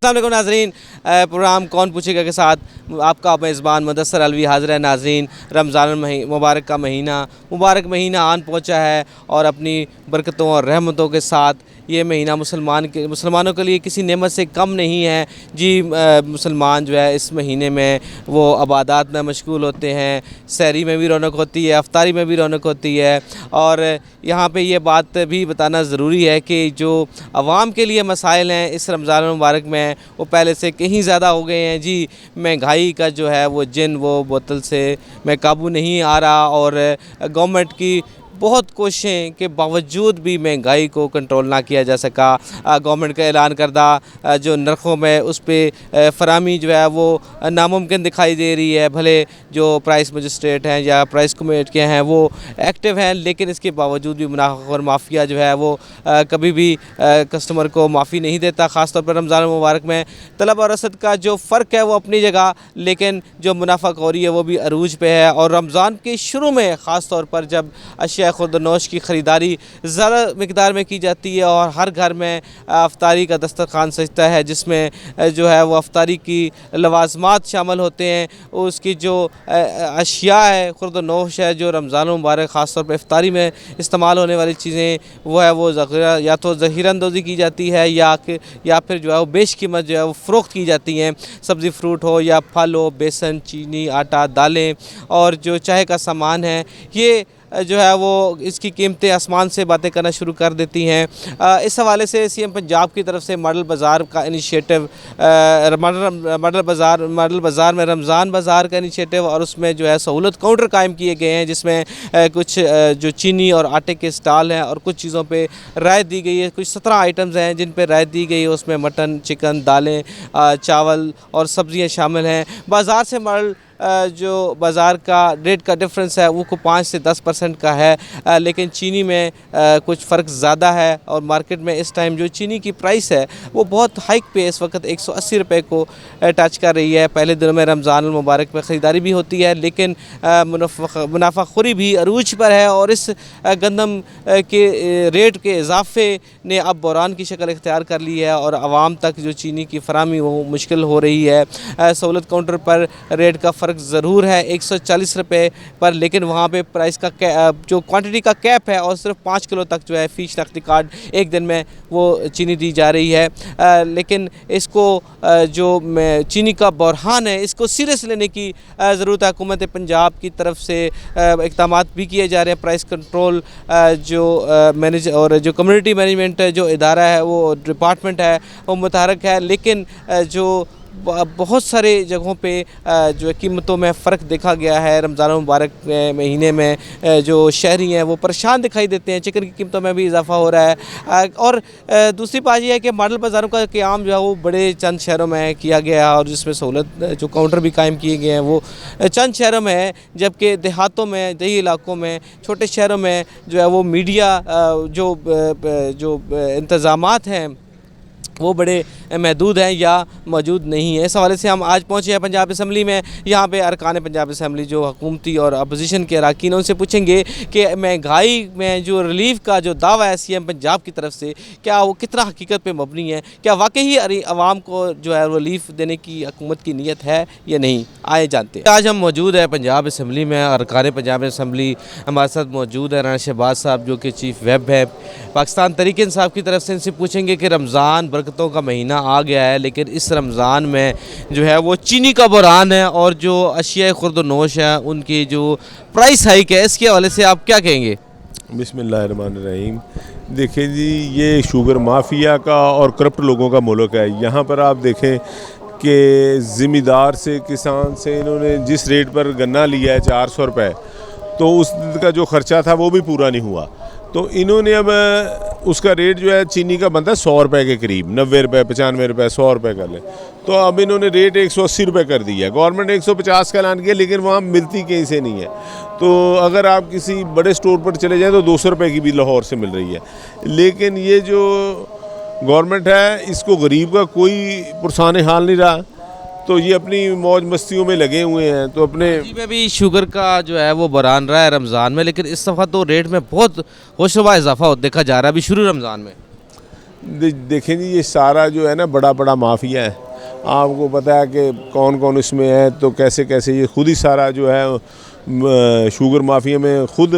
अस्सलाम वालेकुम नाज़रीन, प्रोग्राम कौन पूछेगा के साथ आपका मेज़बान मुदस्सर अलवी हाज़िर है। नाज़रीन, रमज़ान मुबारक का मुबारक महीना आन पहुंचा है और अपनी बरकतों और रहमतों के साथ ये महीना मुसलमानों के लिए किसी नेमत से कम नहीं है जी। मुसलमान जो है इस महीने में वो इबादत में मशगूल होते हैं, सहरी में भी रौनक होती है, अफ्तारी में भी रौनक होती है। और यहाँ पे ये बात भी बताना ज़रूरी है कि जो आवाम के लिए मसाइल हैं इस रमज़ान मुबारक में वो पहले से कहीं ज़्यादा हो गए हैं जी। महंगाई का जो है वो वो बोतल से में काबू नहीं आ रहा और गवर्नमेंट की बहुत कोशिशें के बावजूद भी महंगाई को कंट्रोल ना किया जा सका। गवर्नमेंट का ऐलान करदा जो नरखों में उस पर फरामी जो है वो नामुमकिन दिखाई दे रही है। भले जो प्राइस मजिस्ट्रेट हैं या प्राइस कमेटी हैं वो एक्टिव हैं, लेकिन इसके बावजूद भी मुनाफाखोर माफिया जो है वो कभी भी कस्टमर को माफ़ी नहीं देता। ख़ास तौर पर रमज़ान मुबारक में तलब और रसद का जो फ़र्क है वो अपनी जगह, लेकिन जो मुनाफाखोरी है वो भी अरूज पे है। और रमज़ान के शुरू में ख़ास तौर पर जब अशिया खुर्द-नोश की ख़रीदारी ज़्यादा मकदार में की जाती है और हर घर में अफ्तारी का दस्तरखान सजता है, जिसमें जो है वो अफ्तारी की लवाज़मात शामिल होते हैं। उसकी जो अशिया है खुर्द-नोश है, जो रमज़ान मुबारक ख़ास तौर पर इफ्तारी में इस्तेमाल होने वाली चीज़ें वो है वो या तो ज़ख़ीरा-अंदोज़ी की जाती है या फिर जो है वो बेशकीमत जो है वो फ़रोख्त की जाती हैं। सब्ज़ी फ्रूट हो या फल हो, बेसन, चीनी, आटा, दालें और जो चाय का सामान है, ये जो है वो इसकी कीमतें आसमान से बातें करना शुरू कर देती हैं। इस हवाले से सीएम पंजाब की तरफ से मॉडल बाज़ार का इनिशिएटिव, मॉडल बाज़ार में रमज़ान बाज़ार का इनिशिएटिव और उसमें जो है सहूलत काउंटर कायम किए गए हैं, जिसमें कुछ जो चीनी और आटे के स्टॉल हैं और कुछ चीज़ों पे रायत दी गई है। कुछ 17 आइटम्स हैं जिन पे रायत दी गई है, उसमें मटन, चिकन, दालें, चावल और सब्ज़ियाँ शामिल हैं। बाज़ार से मॉडल जो बाज़ार का रेट का डिफरेंस है वो 5 से 10% का है, लेकिन चीनी में कुछ फ़र्क ज़्यादा है। और मार्केट में इस टाइम जो चीनी की प्राइस है वो बहुत हाइक पे इस वक्त 180 रुपये को टच कर रही है। पहले दिनों में रमज़ान मुबारक में ख़रीदारी भी होती है, लेकिन मुनाफाखोरी भी अरूज पर है और इस गंदम के रेट के इजाफे ने अब बहरान की शक्ल इख्तियार कर ली है और आवाम तक जो चीनी की फरामी वो मुश्किल हो रही है। सहूलत काउंटर पर रेट का फ़र्क ज़रूर है 140 रुपये पर, लेकिन वहाँ पे प्राइस का जो क्वांटिटी का कैप है और सिर्फ 5 किलो तक जो है फ़ी शनाख्ती कार्ड एक दिन में वो चीनी दी जा रही है। लेकिन इसको जो चीनी का बहरान है इसको सीरियस लेने की ज़रूरत है। हुकूमत पंजाब की तरफ से इक़दाम भी किए जा रहे हैं। प्राइस कंट्रोल जो मैनेज और जो कम्युनिटी मैनेजमेंट जो इदारा है वो डिपार्टमेंट है वो मुतहरक है, लेकिन जो बहुत सारे जगहों पे जो कीमतों में फ़र्क देखा गया है। रमज़ान मुबारक महीने में जो शहरी हैं वो परेशान दिखाई देते हैं। चिकन की कीमतों में भी इजाफ़ा हो रहा है। और दूसरी बात यह है कि मॉडल बाज़ारों का क़याम जो है वो बड़े चंद शहरों में किया गया है और जिसमें सहूलत जो काउंटर भी कायम किए गए हैं वो चंद शहरों में है, जबकि देहातों में, दही इलाकों में, छोटे शहरों में जो है वो मीडिया जो इंतज़ामात हैं वो बड़े महदूद हैं या मौजूद नहीं है। इस हवाले से हम आज पहुँचे हैं पंजाब असम्बली में। यहाँ पे अरकान पंजाब असम्बली जो हुकूमती और अपोजिशन के अरकान उनसे पूछेंगे कि महंगाई में जो रिलीफ का जो दावा है सीएम पंजाब की तरफ से, क्या वो कितना हकीकत पे मबनी है, क्या वाकई ही आवाम को जो है रिलीफ देने की हुकूमत की नीयत है या नहीं। आए जानते हैं। आज हम मौजूद हैं पंजाब असम्बली में। अरकान पंजाब असम्बली हमारे साथ मौजूद है राना शहबाज साहब जो कि चीफ वेब है पाकिस्तान तहरीक इंसाफ की तरफ से। इनसे पूछेंगे कि रमज़ान बरकतों का महीना आ गया है, लेकिन इस रमज़ान में जो है वो चीनी का बहरान है और जो अशिया खुर्द-नोश है उनकी जो प्राइस हाइक है, इसके हवाले से आप क्या कहेंगे? बिस्मिल्लाहिर्रहमानिर्रहीम। देखिए जी, ये शुगर माफिया का और करप्ट लोगों का मुल्क है। यहाँ पर आप देखें कि ज़िम्मेदार से किसान से इन्होंने जिस रेट पर गन्ना लिया है 400 रुपये, तो उसका जो ख़र्चा था वो भी पूरा नहीं हुआ। तो इन्होंने अब उसका रेट जो है चीनी का बनता है 100 रुपये के करीब, 90 रुपये, 95 रुपये, 100 रुपये कर लें, तो अब इन्होंने रेट 180 रुपये कर दिया है। गवर्नमेंट ने 150 का ऐलान किया, लेकिन वहाँ मिलती कहीं से नहीं है। तो अगर आप किसी बड़े स्टोर पर चले जाएँ तो 200 रुपये की भी लाहौर से मिल रही है। लेकिन ये जो गवर्नमेंट है इसको गरीब का कोई पुरसान हाल नहीं रहा, तो ये अपनी मौज मस्तियों में लगे हुए हैं। तो अपने में भी शुगर का जो है वो बहरान रहा है रमज़ान में, लेकिन इस दफ़ा तो रेट में बहुत होशरुबा इजाफा देखा जा रहा है अभी शुरू रमज़ान में। देखें जी, ये सारा जो है ना बड़ा बड़ा माफिया है। आपको पता है कि कौन कौन इसमें है, तो कैसे कैसे ये खुद ही सारा जो है शुगर माफिया में खुद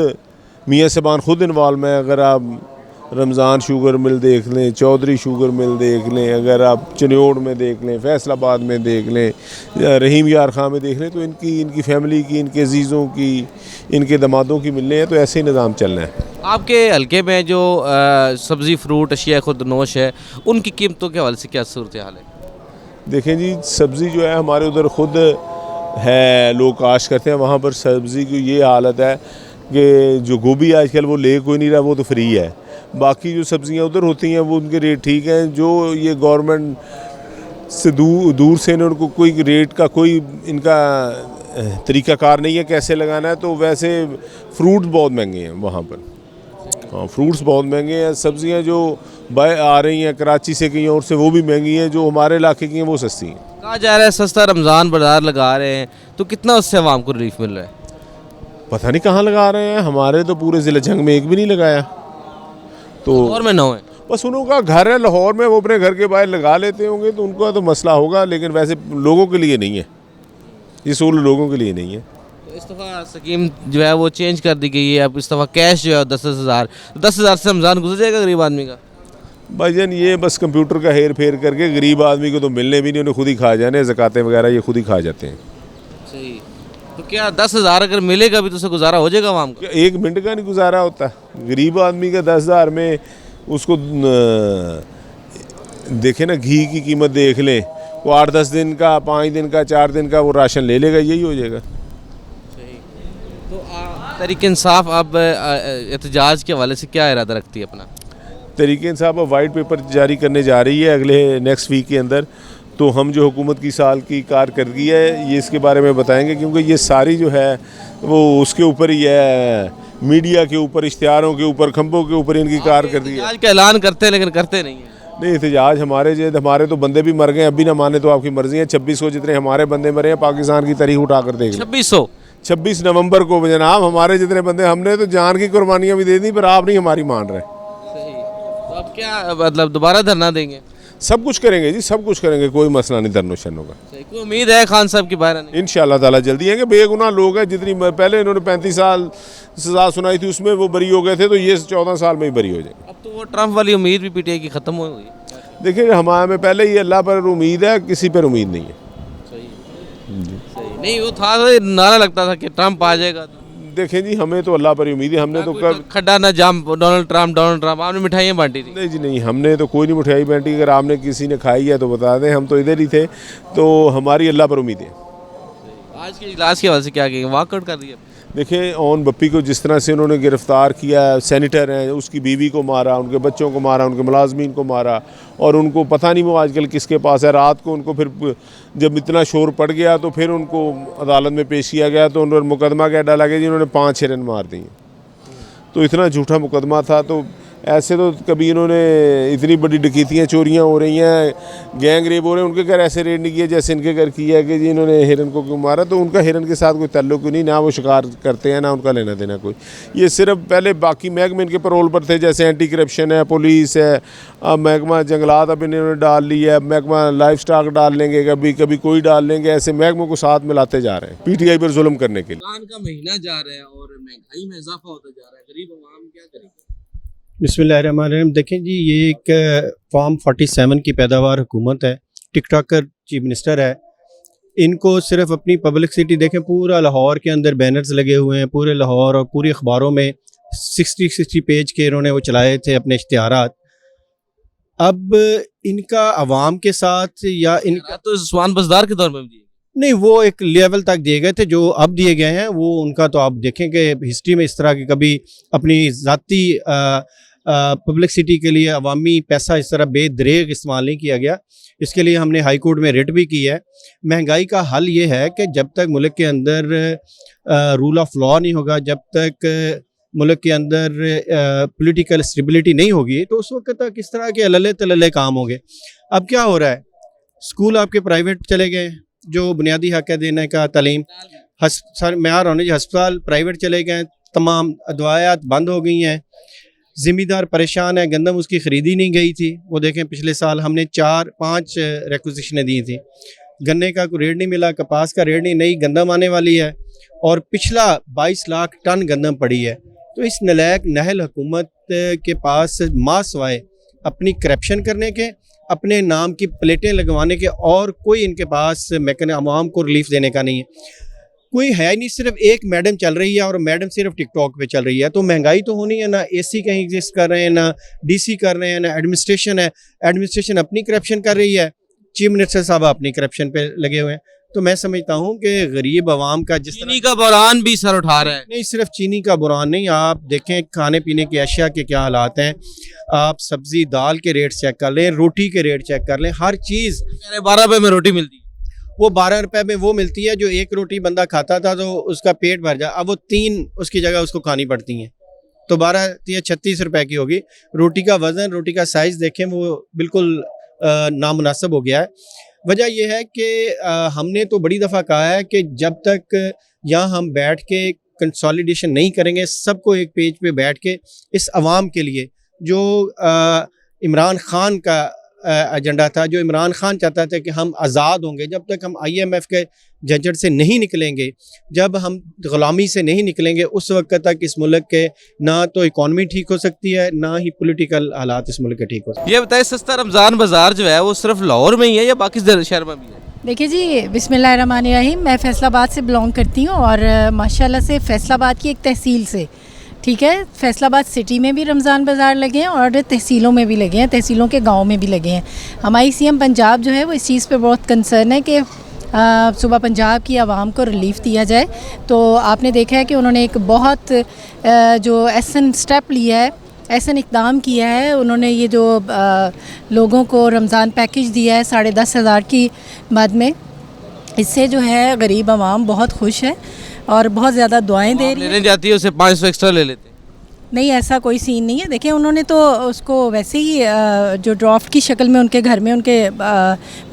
मियां साहबान खुद इन्वॉल्व है। अगर आप रमज़ान शुगर मिल देख लें, चौधरी शुगर मिल देख लें, अगर आप चन्योड़ में देख लें, फैसलाबाद में देख लें, रहीम यार खां में देख लें, तो इनकी फैमिली की, इनके अजीज़ों की, इनके दमादों की मिलने हैं। तो ऐसे ही निज़ाम चलना है। आपके हलके में जो सब्ज़ी फ्रूट अशिया खुद नोश है, उनकी कीमतों के हवाले से क्या सूरत हाल है? देखें जी, सब्ज़ी जो है हमारे उधर खुद है, लोग काश करते हैं। वहाँ पर सब्ज़ी की ये हालत है कि जो गोभी आजकल वो ले कोई नहीं रहा, वो तो फ्री है। बाकी जो सब्ज़ियाँ उधर होती हैं वो उनके रेट ठीक हैं। जो ये गवर्नमेंट से दूर से उनको कोई रेट का कोई इनका तरीक़ाकार नहीं है कैसे लगाना है। तो वैसे फ्रूट बहुत महंगे हैं वहाँ पर। हाँ, फ्रूट्स बहुत महंगे हैं। सब्ज़ियाँ जो बाय आ रही हैं कराची से कहीं और से, वो भी महंगी हैं। जो हमारे इलाके की हैं वो सस्ती हैं। कहा जा रहा है सस्ता रमज़ान बाजार लगा रहे हैं, तो कितना उससे आवाम को रिलीफ मिल रहा है? पता नहीं कहाँ लगा रहे हैं। हमारे तो पूरे ज़िले जंग में एक भी नहीं लगाया। तो और में 9 है। बस उनका घर है लाहौर में, वो अपने घर के बाहर लगा लेते होंगे, तो उनका तो मसला होगा। लेकिन वैसे लोगों के लिए नहीं है, ये सोल लोगों के लिए नहीं है। तो इस दफ़ा स्कीम जो है वो चेंज कर दी गई है। अब इस दफ़ा कैश जो है 10,000 10,000 से रमज़ान गुजर जाएगा गरीब आदमी का। भाईजान, ये बस कंप्यूटर का हेर फेर करके गरीब आदमी को तो मिलने भी नहीं, उन्हें खुद ही खा जाने। ज़कातें वगैरह ये खुद ही खा जाते हैं। सही। तो क्या 10,000 अगर मिलेगा भी तो उससे गुजारा हो जाएगा आवाम का? एक मिनट का नहीं गुजारा होता गरीब आदमी का। 10,000 में उसको देखें ना, घी की कीमत देख लें, वो 8-10 दिन का, 5 दिन का, 4 दिन का वो राशन ले लेगा, यही हो जाएगा। सही। तो तहरीक इंसाफ अब एहतजाज के हवाले से क्या इरादा रखती है अपना? तहरीक इंसाफ अब वाइट पेपर जारी करने जा रही है अगले नेक्स्ट वीक के अंदर। तो हम जो हुकूमत की साल की कारकर्दगी है ये इसके बारे में बताएंगे, क्योंकि ये सारी जो है वो उसके ऊपर ही है, मीडिया के ऊपर, इश्तिहारों के ऊपर, खंभों के ऊपर इनकी कारकर्दगी है। आज का ऐलान करते हैं लेकिन करते नहीं है। नहीं, एहतजाज हमारे तो बंदे भी मर गए, अभी ना माने तो आपकी मर्जी है। 2600 जितने हमारे बंदे मरे हैं, पाकिस्तान की तारीख उठा कर देख लें। 2600 26 नवंबर को जनाब हमारे जितने बंदे, हमने तो जान की कुर्बानियाँ भी दे दी, पर आप नहीं हमारी मान रहे। सही। तो अब क्या मतलब दोबारा धरना देंगे? सब कुछ करेंगे जी, सब कुछ करेंगे, कोई मसला नहीं धरनो शरनो का। सही। कोई उम्मीद है खान साहब की बाहर आने? इंशाअल्लाह ताला जल्दी आएंगे। बेगुनाह लोग हैं, जितनी पहले इन्होंने 35 साल सज़ा सुनाई थी उसमें वो बरी हो गए थे, तो ये 14 साल में ही बरी हो जाएंगे। अब तो वो ट्रम्प वाली उम्मीद भी पीटीआई की ख़त्म हो गई। देखिए, हमें पहले ही अल्लाह पर उम्मीद है, किसी पर उम्मीद नहीं है। सही। सही। नहीं, वो था नारा लगता था कि ट्रम्प आ जाएगा। देखें जी, हमें तो अल्लाह पर ही उम्मीद है। हमने तो कब खड्डा ना जाम, डोनाल्ड ट्रम्प आपने मिठाइयाँ बांटी थी? नहीं जी नहीं, हमने तो कोई नहीं मिठाई बांटी। अगर आपने किसी ने खाई है तो बता दें, हम तो इधर ही थे। तो हमारी अल्लाह पर उम्मीद है। आज के इजलास की वजह से क्या कहेंगे, वॉकआउट कर दिया? देखिए, ओन बप्पी को जिस तरह से उन्होंने गिरफ़्तार किया, सेनेटर हैं, उसकी बीवी को मारा, उनके बच्चों को मारा, उनके मुलाजमीन को मारा, और उनको पता नहीं वो आजकल किसके पास है। रात को उनको फिर जब इतना शोर पड़ गया तो फिर उनको अदालत में पेश किया गया, तो उन पर मुकदमा क्या डाला गया जी, उन्होंने 5 हिरन मार दिए। तो इतना झूठा मुकदमा था। तो ऐसे तो कभी इन्होंने इतनी बड़ी डकैतियाँ, चोरियाँ हो रही हैं, गैंग रेप हो रहे हैं, उनके घर ऐसे रेड नहीं किया जैसे इनके घर किया कि जी इन्होंने हिरन को क्यों मारा। तो उनका हिरन के साथ कोई ताल्लुक नहीं, ना वो शिकार करते हैं, ना उनका लेना देना कोई। ये सिर्फ पहले बाकी महकमे इनके पैरोल पर थे, जैसे एंटी करप्शन है, पुलिस है, अब महकमा जंगलात अब इन्होंने डाल लिया है, महकमा लाइफ स्टॉक डाल लेंगे, कभी कभी कोई डाल लेंगे। ऐसे महकमों को साथ मिलाते जा रहे हैं PTI पर जुल्म करने के लिए। रमज़ान का महीना जा रहा है और महंगाई में इजाफा होता जा रहा है, गरीब आवाम क्या करेगी? बिस्मिल्लाहिर्रहमानिर्रहीम। देखें जी, ये एक फॉर्म 47 की पैदावार हुकूमत है, टिकटॉकर चीफ मिनिस्टर है। इनको सिर्फ अपनी पब्लिसिटी देखें, पूरा लाहौर के अंदर बैनर्स लगे हुए हैं, पूरे लाहौर और पूरी अखबारों में 60 पेज के इन्होंने वो चलाए थे अपने इश्तिहारात। अब इनका आवाम के साथ या इनका तो उस्मान बज़दार के दौर में भी दिए? नहीं, वो एक लेवल तक दिए गए थे, जो अब दिए गए हैं वो उनका तो आप देखें कि हिस्ट्री में इस तरह की कभी अपनी ज़ाती पब्लिसिटी के लिए अवामी पैसा इस तरह बेदरेग इस्तेमाल नहीं किया गया। इसके लिए हमने हाई कोर्ट में रिट भी की है। महंगाई का हल ये है कि जब तक मुल्क के अंदर रूल ऑफ लॉ नहीं होगा, जब तक मुल्क के अंदर पॉलिटिकल स्टेबिलिटी नहीं होगी, तो उस वक्त तक इस तरह के अलले तलले काम होंगे। अब क्या हो रहा है, स्कूल आपके प्राइवेट चले गए, जो बुनियादी हक है देने का, तालीम, मैार होने, अस्पताल प्राइवेट चले गए, तमाम दवायात बंद हो गई हैं। ज़िमींदार परेशान है, गंदम उसकी ख़रीदी नहीं गई थी। वो देखें पिछले साल हमने 4-5 रिक्वेजिशनें दी थी, गन्ने का कोई रेट नहीं मिला, कपास का रेट नहीं, नई गंदम आने वाली है और पिछला 22 लाख टन गंदम पड़ी है। तो इस नलायक नहल हुकूमत के पास मासवाए अपनी करप्शन करने के, अपने नाम की प्लेटें लगवाने के और कोई इनके पास आवाम को रिलीफ देने का नहीं है। कोई है ही नहीं, सिर्फ एक मैडम चल रही है और मैडम सिर्फ टिकटॉक पे चल रही है। तो महंगाई तो होनी है ना, एसी कहीं एग्जिस्ट कर रहे हैं, ना डीसी कर रहे हैं, ना एडमिनिस्ट्रेशन है। एडमिनिस्ट्रेशन अपनी करप्शन कर रही है, चीफ मिनिस्टर साहब अपनी करप्शन पे लगे हुए हैं। तो मैं समझता हूँ कि गरीब आवाम का जिस चीनी का बुरान भी सर उठा रहा है। नहीं, सिर्फ चीनी का बुरान नहीं, आप देखें खाने पीने की अशिया के क्या हालात हैं। आप सब्जी दाल के रेट चेक कर लें, रोटी के रेट चेक कर लें, हर चीज़ 12 रुपए में रोटी मिलती है। वो 12 रुपए में वो मिलती है जो एक रोटी बंदा खाता था तो उसका पेट भर जाए, अब वो 3 उसकी जगह उसको खानी पड़ती हैं। तो 12 या 36 रुपए की होगी। रोटी का वज़न, रोटी का साइज़ देखें, वो बिल्कुल नामुनासिब हो गया है। वजह यह है कि हमने तो बड़ी दफ़ा कहा है कि जब तक यहाँ हम बैठ के कंसोलिडेशन नहीं करेंगे, सबको एक पेज पे बैठ के इस अवाम के लिए जो इमरान ख़ान का एजेंडा था, जो इमरान ख़ान चाहता था कि हम आज़ाद होंगे, जब तक हम IMF के झंझट से नहीं निकलेंगे, जब हम ग़ुलामी से नहीं निकलेंगे, उस वक्त तक इस मुल्क के ना तो इकॉनमी ठीक हो सकती है, ना ही पॉलिटिकल हालात इस मुल्क के ठीक हो सकते हैं। ये बताइए, सस्ता रमज़ान बाज़ार जो है वो सिर्फ लाहौर में ही है या बाकी शहर में भी है? देखिए जी, बिस्मिल्लाहिर्रहमानिर्रहीम, मैं फैसलाबाद से बिलोंग करती हूँ और माशाल्लाह से फैसलाबाद की एक तहसील से, ठीक है, फैसलाबाद सिटी में भी रमज़ान बाज़ार लगे हैं और तहसीलों में भी लगे हैं, तहसीलों के गांव में भी लगे हैं। हमारी CM पंजाब जो है वो इस चीज़ पे बहुत कंसर्न है कि सुबह पंजाब की आवाम को रिलीफ दिया जाए। तो आपने देखा है कि उन्होंने एक बहुत जो ऐसन स्टेप लिया है, ऐसा इक़दाम किया है। उन्होंने ये जो लोगों को रमज़ान पैकेज दिया है 10,500 की मद में, इससे जो है गरीब आवाम बहुत खुश है और बहुत ज़्यादा दुआएं दे रही है। लेने जाती है उसे 500 एक्स्ट्रा ले लेते हैं। नहीं, ऐसा कोई सीन नहीं है। देखिए, उन्होंने तो उसको वैसे ही जो ड्राफ्ट की शक्ल में उनके घर में उनके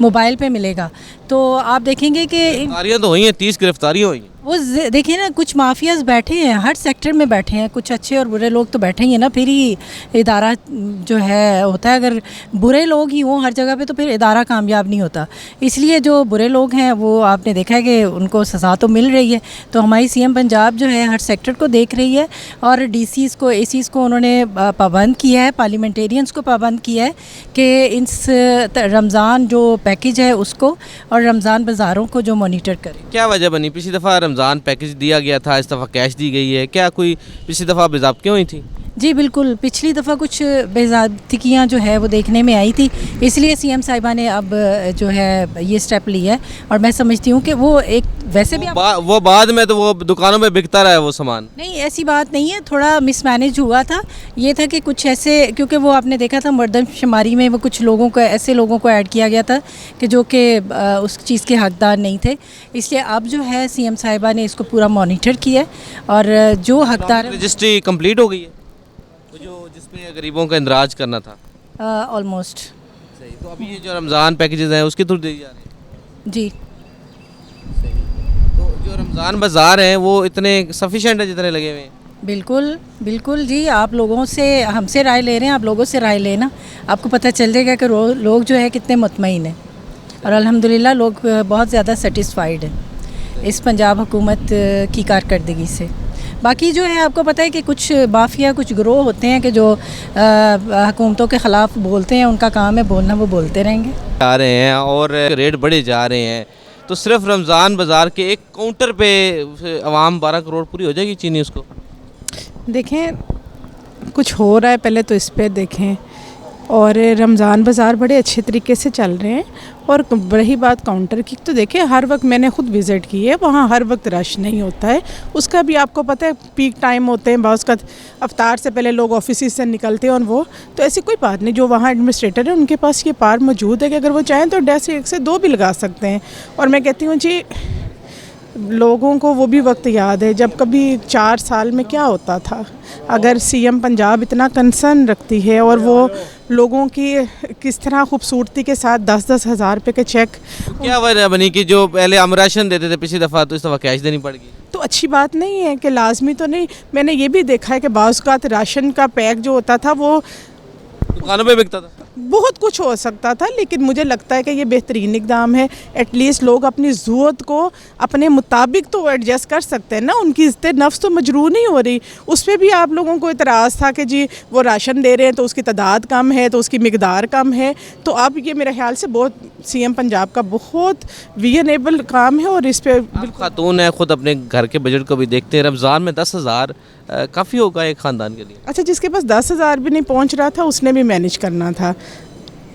मोबाइल पे मिलेगा। तो आप देखेंगे कि गिरफ्तारियाँ तो हुई हैं, 30 गिरफ्तारियाँ हुई हैं। वो देखिए ना, कुछ माफियाज बैठे हैं, हर सेक्टर में बैठे हैं, कुछ अच्छे और बुरे लोग तो बैठे ही हैं ना, फिर ही इदारा जो है होता है। अगर बुरे लोग ही हों हर जगह पे तो फिर इदारा कामयाब नहीं होता। इसलिए जो बुरे लोग हैं वो आपने देखा है कि उनको सज़ा तो मिल रही है। तो हमारी CM पंजाब जो है हर सेक्टर को देख रही है और DCs को, ACs को उन्होंने पाबंद किया है, पार्लियामेंटेरियंस को पाबंद किया है कि इस रमज़ान जो पैकेज है उसको और रमज़ान बाज़ारों को जो मॉनिटर करें। क्या वजह बनी? पिछली दफ़ा रमज़ान पैकेज दिया गया था, इस दफ़ा कैश दी गई है, क्या कोई पिछली दफ़ा बेज़ाब्तियाँ हुई थी? जी बिल्कुल, पिछली दफ़ा कुछ बेज़ाब्तियाँ जो है वो देखने में आई थी, इसलिए CM साहिबा ने अब जो है ये स्टेप लिया है। और मैं समझती हूँ कि वो एक वैसे भी वो बाद में तो वो दुकानों में बिकता रहा है वो सामान। नहीं, ऐसी बात नहीं है, थोड़ा मिसमैनेज हुआ था। ये था कि कुछ ऐसे, क्योंकि वो आपने देखा था मर्दमशुमारी में वो कुछ लोगों को, ऐसे लोगों को ऐड किया गया था कि जो कि उस चीज़ के हकदार नहीं थे। इसलिए अब जो है CM साहिबा ने इसको पूरा मॉनिटर किया और जो हकदार, रजिस्ट्री कंप्लीट हो गई है जो जिसमें गरीबों का इंदराज करना था ऑलमोस्ट। सही। तो अभी ये जो रमज़ान पैकेजेस हैं उसके थ्रू दी जा रहे हैं जी। तो जो रमज़ान बाज़ार हैं वो इतने सफिशेंट है जितने लगे हुए हैं? बिल्कुल बिल्कुल जी, आप लोगों से, हमसे राय ले रहे हैं, आप लोगों से राय लेना, आपको पता चल जाएगा कि लोग जो है कितने मुतमईन हैं और अल्हम्दुलिल्लाह लोग बहुत ज़्यादा सेटिस्फाइड हैं इस पंजाब हुकूमत की कारकर्दगी से। बाकी जो है आपको पता है कि कुछ माफिया, कुछ गिरोह होते हैं कि जो हुकूमतों के ख़िलाफ़ बोलते हैं, उनका काम है बोलना, वो बोलते रहेंगे। आ रहे हैं और रेट बढ़े जा रहे हैं, तो सिर्फ रमज़ान बाज़ार के एक काउंटर पे आवाम 12 करोड़ पूरी हो जाएगी चीनी उसको? देखें, कुछ हो रहा है, पहले तो इस पे देखें। और रमज़ान बाज़ार बड़े अच्छे तरीके से चल रहे हैं। और रही बात काउंटर की, तो देखें हर वक्त मैंने ख़ुद विज़िट की है, वहाँ हर वक्त रश नहीं होता है। उसका भी आपको पता है पीक टाइम होते हैं, बाज़ का अफ्तार से पहले लोग ऑफिस से निकलते हैं और वो, तो ऐसी कोई बात नहीं। जो वहाँ एडमिनिस्ट्रेटर है उनके पास ये पावर मौजूद है कि अगर वो चाहें तो डेस्क 1 से 2 भी लगा सकते हैं। और मैं कहती हूँ जी, लोगों को वो भी वक्त याद है जब कभी 4 साल में क्या होता था। अगर CM पंजाब इतना कंसर्न रखती है और वो लोगों की किस तरह खूबसूरती के साथ 10-10 हज़ार रुपये के चेक, क्या वजह बनी कि जो पहले हम राशन देते थे पिछली दफ़ा, तो इस दफ़ा कैश देनी पड़ गई? तो अच्छी बात नहीं है कि लाजमी तो नहीं। मैंने ये भी देखा है कि बाज़ औक़ात राशन का पैक जो होता था वो दुकानों पे बिकता था। बहुत कुछ हो सकता था, लेकिन मुझे लगता है कि ये बेहतरीन इक़दाम है। एटलीस्ट लोग अपनी ज़रूरत को अपने मुताबिक तो एडजस्ट कर सकते हैं ना, उनकी इज़्ज़त नफ्स तो मजरूह नहीं हो रही। उस पर भी आप लोगों को इतराज़ था कि जी वो राशन दे रहे हैं तो उसकी तादाद कम है, तो उसकी मिकदार कम है। तो अब ये मेरे ख्याल से बहुत CM पंजाब का बहुत रीजनेबल काम है। और इस पर आप खातून है, खुद अपने घर के बजट को भी देखते हैं। रमज़ान में 10,000 काफ़ी होगा एक ख़ानदान के लिए। अच्छा, जिसके पास 10,000 भी नहीं पहुंच रहा था उसने भी मैनेज करना था।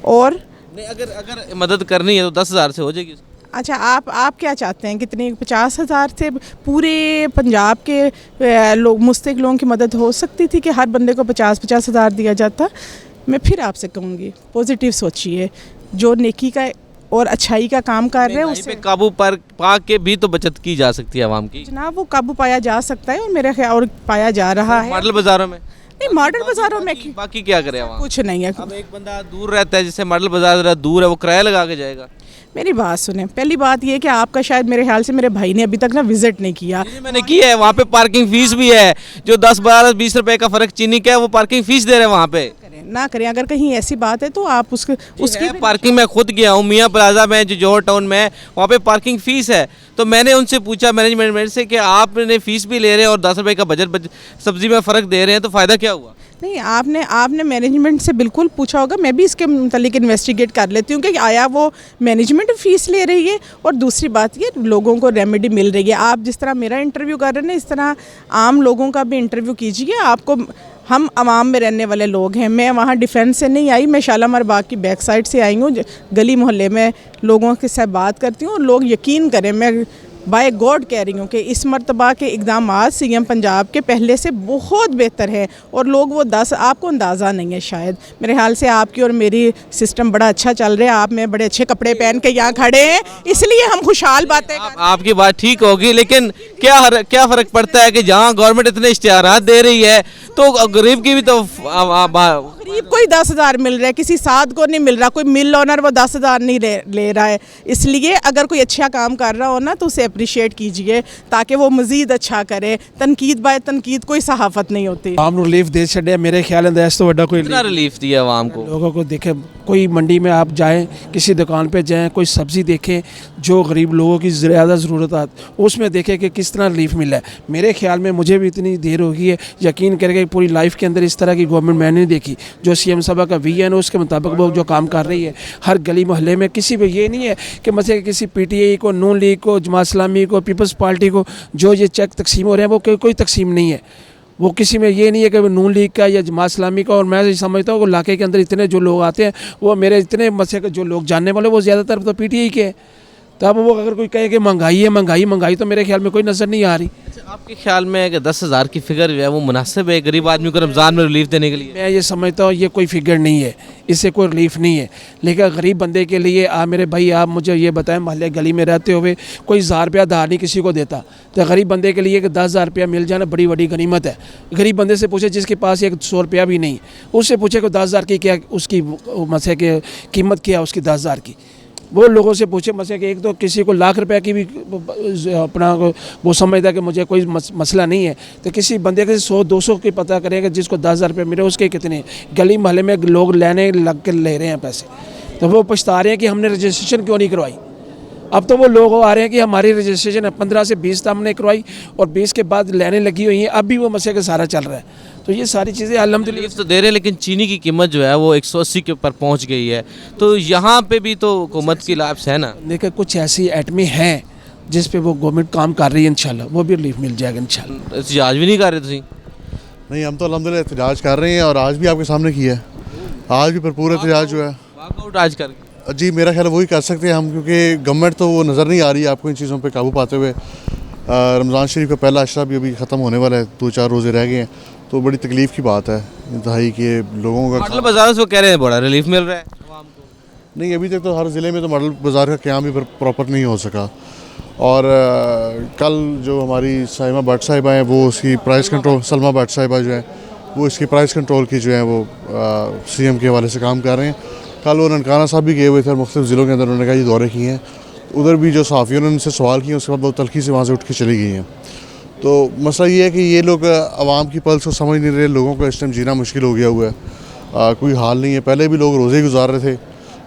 और नहीं, अगर मदद करनी है तो 10,000 से हो जाएगी। अच्छा, आप क्या चाहते हैं, कितने 50,000 से पूरे पंजाब के लोग मुस्तहिक लोगों की मदद हो सकती थी कि हर बंदे को 50,000 दिया जाता? मैं फिर आपसे कहूँगी पॉजिटिव सोचिए, जो नेकी का और अच्छाई का काम कर रहे हैं उससे काबू पर पा के भी तो बचत की जा सकती है आवाम की। जनाब वो काबू पाया जा सकता है और मेरा ख्याल और पाया जा रहा है। मॉडल बाज़ारों में नहीं, मॉडल बाज़ारों में बाकी क्या करे आवाम? कुछ नहीं है। अब एक बंदा दूर रहता है, जिससे मॉडल बाज़ार ज़रा दूर है, वो किराया लगा के जाएगा। मेरी बात सुने, पहली बात ये कि आपका शायद मेरे ख्याल से मेरे भाई ने अभी तक ना विजिट नहीं किया। मैंने किया है, वहाँ पे पार्किंग फीस भी है, जो 10, 12, 20 रुपए का फ़र्क चीनी का है, वो पार्किंग फीस दे रहे हैं वहाँ पे। ना करें, अगर कहीं ऐसी बात है तो आप उसकी पार्किंग में खुद गया हूँ मियाँ प्लाजा में, जो जौहर टाउन में, वहाँ पे पार्किंग फीस है। तो मैंने उनसे पूछा मैनेजमेंट से कि आपने फीस भी ले रहे हैं और 10 रुपए का बजट सब्जी में फ़र्क दे रहे हैं, तो फ़ायदा क्या हुआ? नहीं, आपने मैनेजमेंट से बिल्कुल पूछा होगा। मैं भी इसके मुतालिक इन्वेस्टिगेट कर लेती हूँ कि आया वो मैनेजमेंट फीस ले रही है, और दूसरी बात ये लोगों को रेमेडी मिल रही है। आप जिस तरह मेरा इंटरव्यू कर रहे हैं ना, इस तरह आम लोगों का भी इंटरव्यू कीजिए। आपको हम अवाम में रहने वाले लोग हैं। मैं वहाँ डिफेंस से नहीं आई, मैं शालामार बाग की बैक साइड से आई हूँ। गली मोहल्ले में लोगों के साथ बात करती हूँ, और लोग यकीन करें, मैं बाय गॉड कह रही हूँ कि इस मरतबा के इक़दाम CM पंजाब के पहले से बहुत बेहतर है। और लोग वो 10 आपको अंदाज़ा नहीं है शायद। मेरे ख्याल से आपकी और मेरी सिस्टम बड़ा अच्छा चल रहा है। आप में बड़े अच्छे कपड़े पहन के यहाँ खड़े हैं, इसलिए हम खुशहाल बातें आपकी बात ठीक होगी, लेकिन क्या फ़र्क पड़ता है कि जहाँ गवर्नमेंट इतने इश्तिहारात दे रही है, तो गरीब की भी तो गरीब को ही 10,000 मिल रहा है, किसी साथ को नहीं मिल रहा। कोई मिल ओनर वो 10,000 नहीं ले रहा है। इसलिए अगर कोई अच्छा काम कर रहा हो ना, तो उसे अप्रिशिएट कीजिए ताकि वो मज़ीद अच्छा करे। तनकीद बाय तनकीद कोई सहाफ़त नहीं होती। आम रिलीफ दे छड़े मेरे ख्याल में तो वड्डा कोई रिलीफ दिया आवाम को। लोगों को देखे, कोई मंडी में आप जाएं, किसी दुकान पे जाएं, कोई सब्ज़ी देखें जो गरीब लोगों की ज़्यादा ज़रूरत है, उसमें देखें कि किस तरह रिलीफ मिला है। मेरे ख्याल में मुझे भी इतनी देर हो गई है, यकीन करके पूरी लाइफ के अंदर इस तरह की गवर्नमेंट मैंने नहीं देखी। जो CM साहब का विजन है उसके मुताबिक वो जो काम कर रही है, हर गली मोहल्ले में किसी पे ये नहीं है कि मतलब किसी PTI को, नून लीग को, जमात इस्लामी को, पीपल्स पार्टी को जो ये चेक तकसीम हो रहे हैं, वो कोई तकसीम नहीं है। वो किसी में ये नहीं है कि नून लीग का या जमात इस्लामी का। और मैं समझता हूँ कि इलाके के अंदर इतने जो लोग आते हैं, वो मेरे इतने मसले के जो लोग जानने वाले, वो ज़्यादातर तो PTI के हैं। तब वो अगर कोई कहे कि महंगाई है, महंगाई तो मेरे ख्याल में कोई नज़र नहीं आ रही। आपके ख्याल में कि 10,000 की फिगर जो है वो मुनासिब है गरीब आदमी को रमज़ान में रिलीफ देने के लिए? मैं ये समझता हूँ ये कोई फिगर नहीं है, इससे कोई रिलीफ नहीं है। लेकिन गरीब बंदे के लिए मेरे भाई आप मुझे ये बताएं, मोहल्ले गली में रहते हुए कोई 1,000 रुपया धार नहीं किसी को देता, तो गरीब बंदे के लिए कि 10,000 रुपया मिल जाना बड़ी बड़ी गनीमत है। गरीब बंदे से पूछे जिसके पास 100 रुपया भी नहीं, उससे पूछे कि 10,000 की क्या उसकी मसले की कीमत क्या है उसकी 10,000 की। वो लोगों से पूछे मसले कि एक तो किसी को लाख रुपए की भी अपना वो समझता कि मुझे कोई मसला नहीं है, तो किसी बंदे के 100-200 की पता करेगा जिसको 10,000 रुपये मिले उसके कितने। गली मोहल्ले में लोग लेने लग के ले रहे हैं पैसे, तो वो पछता रहे हैं कि हमने रजिस्ट्रेशन क्यों नहीं करवाई। अब तो वो लोग आ रहे हैं कि हमारी रजिस्ट्रेशन 15 से 20 तक हमने करवाई और 20 के बाद लेने लगी हुई हैं, अब भी वो मसले का सारा चल रहा है। तो ये सारी चीज़ें अल्हम्दुलिल्लाह तो दे रहे हैं, लेकिन चीनी की कीमत जो है वो 180 के ऊपर पहुंच गई है। तो यहाँ पे भी तो हुकूमत की लाभ है ना। देखिए कुछ ऐसी एटमी हैं जिस पे वो गवर्नमेंट काम कर रही है, इंशाल्लाह वो भी रिलीफ मिल जाएगा इंशाल्लाह। एहतजाज भी नहीं कर रहे थे? नहीं, हम तो अल्हम्दुलिल्लाह एहतजाज कर रहे हैं और आज भी आपके सामने किया है। आज भी भरपूर एहतजाज जो है वॉकआउट आज कर जी मेरा ख्याल वही कर सकते हैं हम, क्योंकि गवर्नमेंट तो वो नज़र नहीं आ रही है आपको इन चीज़ों पे काबू पाते हुए। रमज़ान शरीफ का पहला अशरा भी अभी ख़त्म होने वाला है, 2-4 रोज़े रह गए हैं, तो बड़ी तकलीफ़ की बात है इंतहाई के लोगों का। मॉडल बाज़ार से कह रहे हैं बड़ा रिलीफ मिल रहा है आवाम को। नहीं, अभी तक तो हर ज़िले में तो मॉडल बाज़ार का क़याम भी प्रॉपर नहीं हो सका। और कल जो हमारी साइमा भट्ट साहिबा हैं वो उसकी प्राइस कंट्रोल, सलमा भट्ट साहिबा जो है वो इसकी प्राइस कंट्रोल की जो है वो CM के हवाले से काम कर रहे हैं। कल वो ननकाना साहब भी गए हुए थे और मुख्तलिफ ज़िलों के अंदर उन्होंने कहा ये दौरे किए हैं, उधर भी जो सहाफ़ियों ने उनसे सवाल किए उसके बाद बहुत तलखी से वहाँ से उठ के चली गई हैं। तो मसला ये है कि ये लोग आवाम की पल्स को समझ नहीं रहे, लोगों को इस टाइम जीना मुश्किल हो गया हुआ है। कोई हाल नहीं है। पहले भी लोग रोज़े गुजार रहे थे,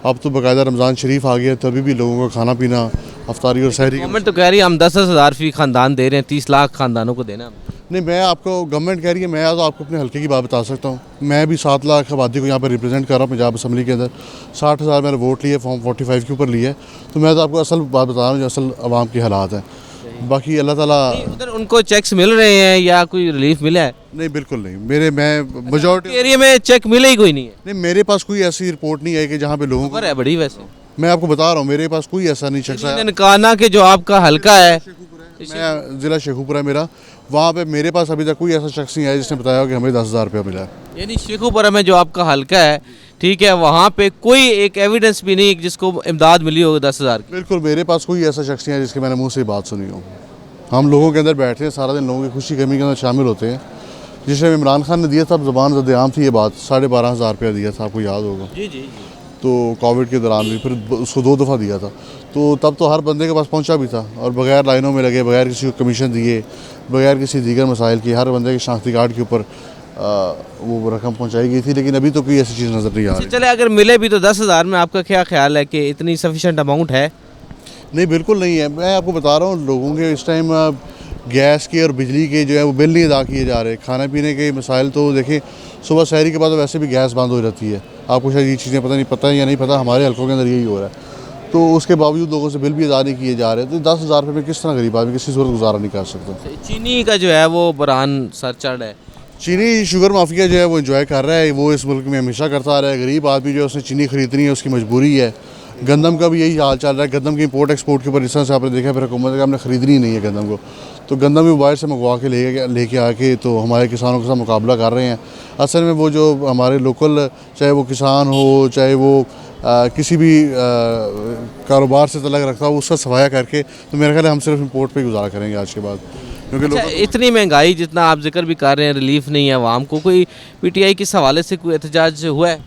अब तो बाकायदा रमज़ान शरीफ आ गया, तभी भी लोगों का खाना पीना, अफ्तारी और सहरी। गवर्नमेंट तो कह रही है हम 10-10 हज़ार फी ख़ानदान दे रहे हैं, 30 लाख ख़ानदानों को देना। नहीं, मैं आपको गवर्नमेंट कह रही है, मैं तो आपको अपने हल्के की बात बता सकता हूँ। मैं भी 7 लाख आबादी को यहाँ पर रिप्रेजेंट कर रहा हूँ पंजाब असम्बली के अंदर। 60,000 मैंने वोट लिए, फॉर्म 45 के ऊपर लिए है। तो मैं तो आपको असल बात बता रहा हूँ जो असल आवाम के हालात हैं। बाकी अल्लाह ताला। उधर उनको चेक्स मिल रहे हैं या कोई रिलीफ मिला है? नहीं, बिल्कुल नहीं। मैं मेजॉरिटी एरिया में चेक मिले ही कोई नहीं है। नहीं, मेरे पास कोई ऐसी रिपोर्ट नहीं है कि जहाँ पे लोगों को। खबर है बड़ी वैसे। मैं आपको बता रहा हूँ, मेरे पास कोई ऐसा नहीं शख्स है। ननकाना के जो आपका हल्का है, मैं ज़िला शेखुपुरा मेरा, वहाँ पे मेरे पास अभी तक कोई ऐसा शख्स नहीं आया जिसने बताया कि हमें 10,000 रुपया मिला है। यानी शेखुपुरा में जो आपका हल्का है, ठीक है, वहाँ पे कोई एक एविडेंस भी नहीं जिसको इमदाद मिली हो 10,000 की। बिल्कुल, मेरे पास कोई ऐसा शख्स नहीं है जिसके मैंने मुँह से बात सुनी हो। हम लोगों के अंदर बैठते हैं सारा दिन, लोगों की खुशी कमी के अंदर शामिल होते हैं। जिस टाइम इमरान खान ने दिया था, ज़बान ज़द-ए-आम थी ये बात, 12,500 रुपया दिया था, आपको याद होगा। जी। तो कोविड के दौरान भी फिर उसको 2 दफ़ा दिया था, तो तब तो हर बंदे के पास पहुंचा भी था, और बगैर लाइनों में लगे, बगैर किसी को कमीशन दिए, बगैर किसी दीगर मसाइल की, हर बंदे के शनाख्ती कार्ड के ऊपर वो रकम पहुंचाई गई थी। लेकिन अभी तो कोई ऐसी चीज़ नज़र नहीं आ रही। चले अगर मिले भी तो 10,000 में आपका क्या ख्याल है कि इतनी सफिशेंट अमाउंट है? नहीं, बिल्कुल नहीं है। मैं आपको बता रहा हूँ, लोगों के इस टाइम गैस के और बिजली के जो है वो बिल नहीं अदा किए जा रहे। खाने पीने के मसाइल तो देखें, सुबह सहरी के बाद वैसे भी गैस बंद हो जाती है। आपको शायद ये चीज़ें पता है या नहीं पता, हमारे हल्कों के अंदर यही हो रहा है। तो उसके बावजूद लोगों से बिल भी अदा नहीं किए जा रहे। तो 10,000 रुपये में किस तरह गरीब आदमी किसी सूरत गुजारा नहीं कर सकता। चीनी का जो है वो बरहान सर चढ़ है। चीनी शुगर माफिया जो है वो एंजॉय कर रहा है, वो इस मुल्क में हमेशा करता आ रहा है। गरीब आदमी जो है उसने चीनी खरीदनी है, उसकी मजबूरी है। गंदम का भी यही हाल चल रहा है। गंदम की इंपोर्ट एक्सपोर्ट के ऊपर इस तरह से आपने देखा, फिर हुकूमत का हमने ख़रीदनी नहीं है गंदम को, तो गंदम भी बाहर से मंगवा के लेके आके तो हमारे किसानों के साथ मुकाबला कर रहे हैं। असल में वो जो हमारे लोकल, चाहे वो किसान हो, चाहे वो किसी भी कारोबार से तल्लुक़ रखता हो, उसका सफाया करके, तो मेरा ख्याल है हम सिर्फ इंपोर्ट पे गुजारा करेंगे आज के बाद। क्योंकि इतनी महंगाई जितना आप जिक्र भी कर रहे हैं, रिलीफ नहीं है आवाम को, कोई PTI के हवाले से कोई एहतजाज हुआ है?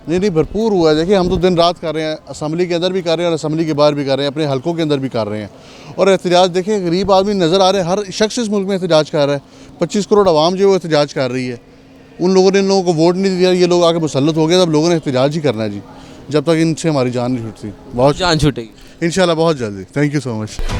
नहीं, भरपूर हुआ है। देखिए, हम तो दिन रात कर रहे हैं, असम्बली के अंदर भी कर रहे हैं और असम्बली के बाहर भी कर रहे हैं, अपने हल्कों के अंदर भी कर रहे हैं। और एहतजाज देखिए, गरीब आदमी नज़र आ रहे हैं, हर शख्स इस मुल्क में एहतजाज कर रहा है। 25 करोड़ आवाम जो है वो एहतजाज कर रही है। उन लोगों ने इन लोगों को वोट नहीं दिया, ये लोग आके मुसल्लत हो गए, तब लोगों ने एहतजाज ही करना है जी, जब तक इनसे हमारी जान नहीं छूटती। बहुत जान छूटेगी इंशाल्लाह, बहुत जल्दी। Thank you so much.